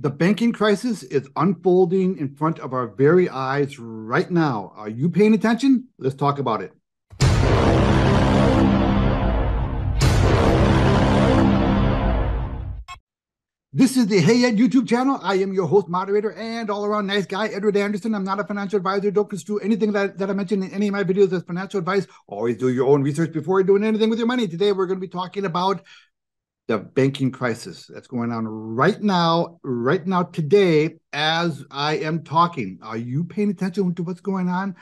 The banking crisis is unfolding in front of our very eyes right now. Are you paying attention? Let's talk about it. This is the Hey Ed YouTube channel. I am your host, moderator, and all-around nice guy, Edward Anderson. I'm not a financial advisor. Don't construe anything that I mention in any of my videos as financial advice. Always do your own research before doing anything with your money. Today, we're going to be talking about the banking crisis that's going on right now, today, as I am talking. Are you paying attention to what's going on?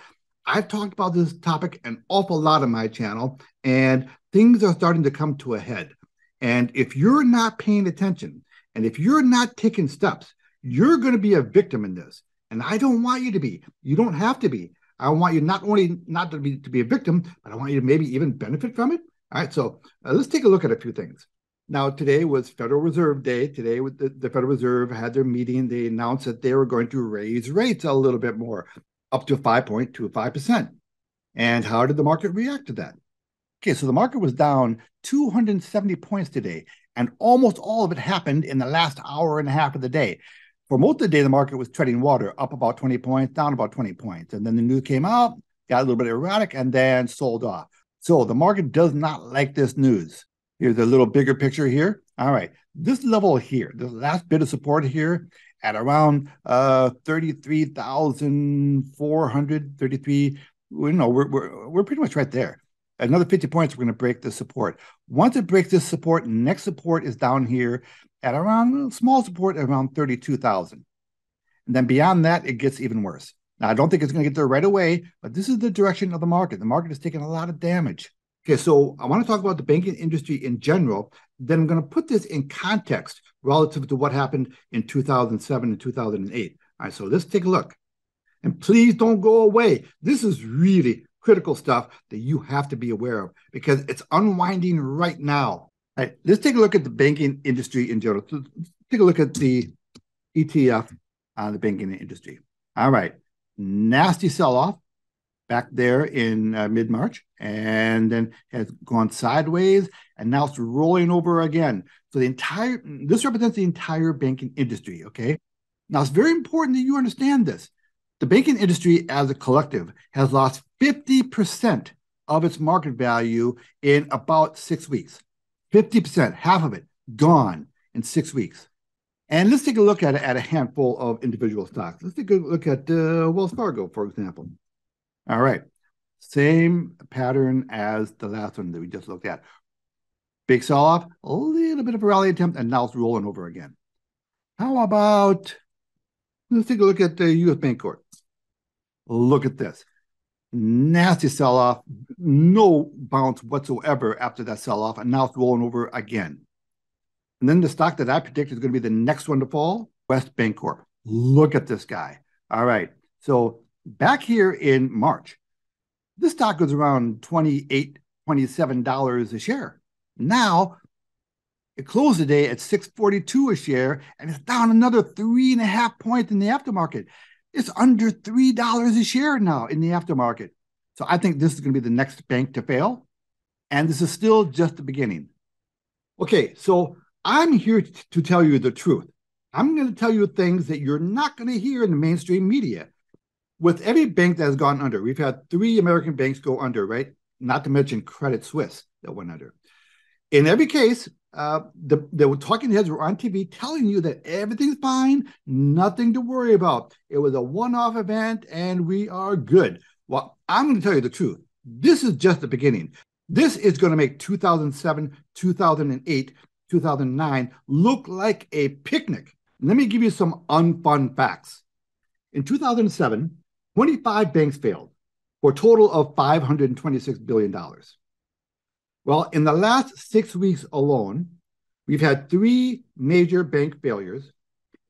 I've talked about this topic an awful lot on my channel, and things are starting to come to a head. And if you're not paying attention, and if you're not taking steps, you're going to be a victim in this. And I don't want you to be. You don't have to be. I want you not only not to be a victim, but I want you to maybe even benefit from it. All right, so let's take a look at a few things. Now, today was Federal Reserve Day. Today, the Federal Reserve had their meeting. They announced that they were going to raise rates a little bit more, up to 5.25%. And how did the market react to that? Okay, so the market was down 270 points today, and almost all of it happened in the last hour and a half of the day. For most of the day, the market was treading water, up about 20 points, down about 20 points. And then the news came out, got a little bit erratic, and then sold off. So the market does not like this news. Here's a little bigger picture here. All right, this level here, this last bit of support here at around 33,400, 33, we're pretty much right there. Another 50 points, we're going to break this support. Once it breaks this support, next support is down here at around, small support at around 32,000. And then beyond that, it gets even worse. Now, I don't think it's going to get there right away, but this is the direction of the market. The market is taking a lot of damage. Okay, so I want to talk about the banking industry in general. Then I'm going to put this in context relative to what happened in 2007 and 2008. All right, so let's take a look. And please don't go away. This is really critical stuff that you have to be aware of because it's unwinding right now. All right, let's take a look at the banking industry in general. Let's take a look at the ETF on the banking industry. All right, nasty sell-off back there in mid-March, and then has gone sideways, and now it's rolling over again. So this represents the entire banking industry, okay? Now, it's very important that you understand this. The banking industry as a collective has lost 50% of its market value in about 6 weeks. 50%, half of it, gone in 6 weeks. And let's take a look at a handful of individual stocks. Let's take a look at Wells Fargo, for example. All right, same pattern as the last one that we just looked at. Big sell-off, a little bit of a rally attempt, and now it's rolling over again. How about, let's take a look at the U.S. Bancorp. Look at this. Nasty sell-off, no bounce whatsoever after that sell-off, and now it's rolling over again. And then the stock that I predict is going to be the next one to fall, West Bancorp. Look at this guy. All right, so back here in March, this stock was around $28, $27 a share. Now, it closed the day at $6.42 a share, and it's down another 3.5 points in the aftermarket. It's under $3 a share now in the aftermarket. So I think this is going to be the next bank to fail, and this is still just the beginning. Okay, so I'm here to tell you the truth. I'm going to tell you things that you're not going to hear in the mainstream media. With every bank that has gone under, we've had 3 American banks go under, right? Not to mention Credit Suisse that went under. In every case, the talking heads were on TV telling you that everything's fine, nothing to worry about. It was a one-off event, and we are good. Well, I'm going to tell you the truth. This is just the beginning. This is going to make 2007, 2008, 2009 look like a picnic. Let me give you some unfun facts. In 2007, 25 banks failed for a total of $526 billion. Well, in the last 6 weeks alone, we've had 3 major bank failures,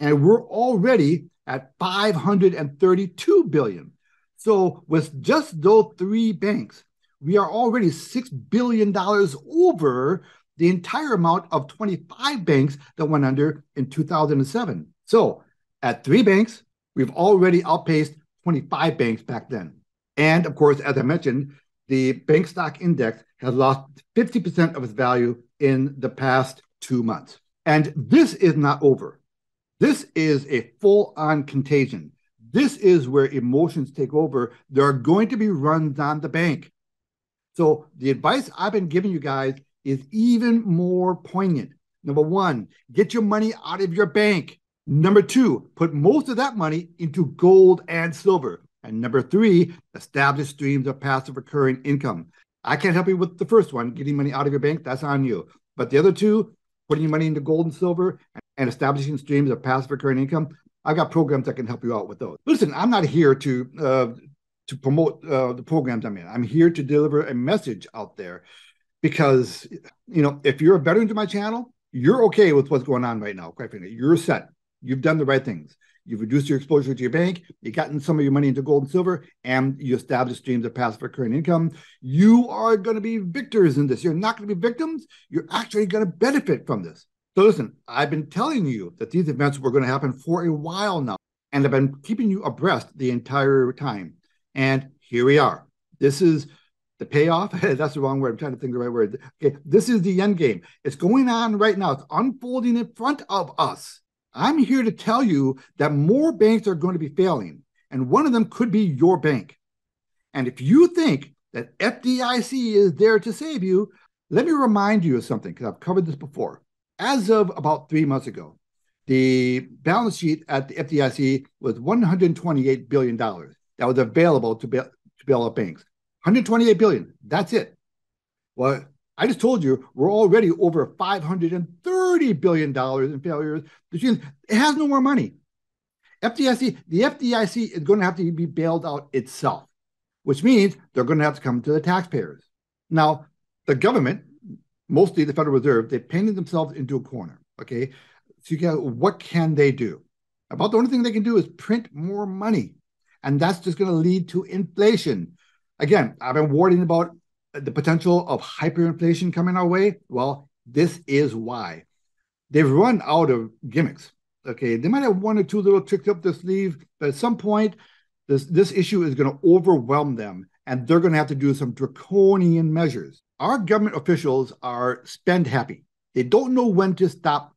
and we're already at $532 billion. So with just those 3 banks, we are already $6 billion over the entire amount of 25 banks that went under in 2007. So at 3 banks, we've already outpaced 25 banks back then. And of course, as I mentioned, the bank stock index has lost 50% of its value in the past 2 months. And this is not over. This is a full-on contagion. This is where emotions take over. There are going to be runs on the bank. So the advice I've been giving you guys is even more poignant. Number one, get your money out of your bank. Number two, put most of that money into gold and silver. And number three, establish streams of passive recurring income. I can't help you with the first one, getting money out of your bank. That's on you. But the other two, putting your money into gold and silver and establishing streams of passive recurring income, I've got programs that can help you out with those. Listen, I'm not here to promote the programs I'm in. I'm here to deliver a message out there because, if you're a veteran to my channel, you're okay with what's going on right now. Quite frankly, you're set. You've done the right things. You've reduced your exposure to your bank. You've gotten some of your money into gold and silver, and you established streams of passive recurring income. You are going to be victors in this. You're not going to be victims. You're actually going to benefit from this. So listen, I've been telling you that these events were going to happen for a while now, and I've been keeping you abreast the entire time. And here we are. This is the payoff. That's the wrong word. I'm trying to think of the right word. Okay, this is the end game. It's going on right now. It's unfolding in front of us. I'm here to tell you that more banks are going to be failing, and one of them could be your bank. And if you think that FDIC is there to save you, let me remind you of something, because I've covered this before. As of about 3 months ago, the balance sheet at the FDIC was $128 billion that was available to bail out banks. $128 billion. That's it. Well, I just told you we're already over $530 billion in failures. It has no more money. The FDIC is going to have to be bailed out itself, which means they're going to have to come to the taxpayers. Now, the government, mostly the Federal Reserve, they painted themselves into a corner. Okay, so what can they do? About the only thing they can do is print more money, and that's just going to lead to inflation. Again, I've been warning about the potential of hyperinflation coming our way. Well, this is why. They've run out of gimmicks. Okay, they might have one or two little tricks up their sleeve, but at some point, this issue is going to overwhelm them, and they're going to have to do some draconian measures. Our government officials are spend happy. They don't know when to stop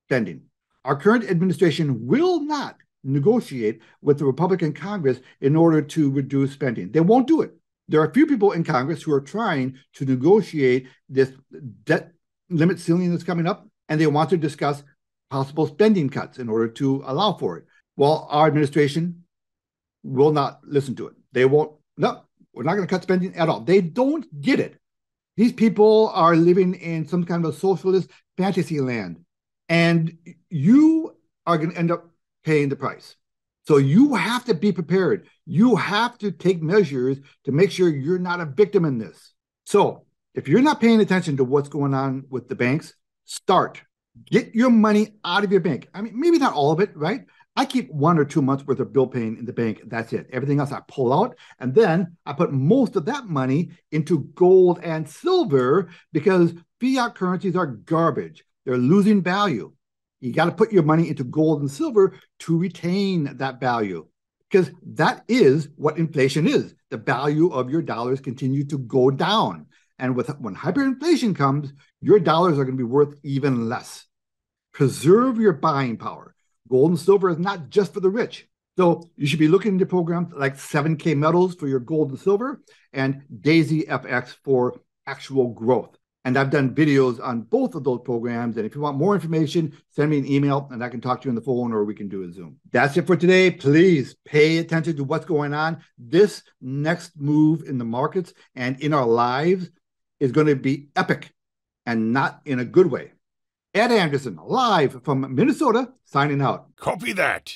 spending. Our current administration will not negotiate with the Republican Congress in order to reduce spending. They won't do it. There are a few people in Congress who are trying to negotiate this debt limit ceiling that's coming up, and they want to discuss possible spending cuts in order to allow for it. Well, our administration will not listen to it. They won't. No, we're not going to cut spending at all. They don't get it. These people are living in some kind of a socialist fantasy land, and you are going to end up paying the price. So you have to be prepared. You have to take measures to make sure you're not a victim in this. So if you're not paying attention to what's going on with the banks, start. Get your money out of your bank. I mean, maybe not all of it, right? I keep 1 or 2 months worth of bill paying in the bank. That's it. Everything else I pull out. And then I put most of that money into gold and silver because fiat currencies are garbage. They're losing value. You got to put your money into gold and silver to retain that value, because that is what inflation is. The value of your dollars continue to go down. And when hyperinflation comes, your dollars are going to be worth even less. Preserve your buying power. Gold and silver is not just for the rich. So you should be looking into programs like 7K Metals for your gold and silver and Daisy FX for actual growth. And I've done videos on both of those programs. And if you want more information, send me an email and I can talk to you on the phone, or we can do a Zoom. That's it for today. Please pay attention to what's going on. This next move in the markets and in our lives is going to be epic, and not in a good way. Ed Anderson, live from Minnesota, signing out. Copy that.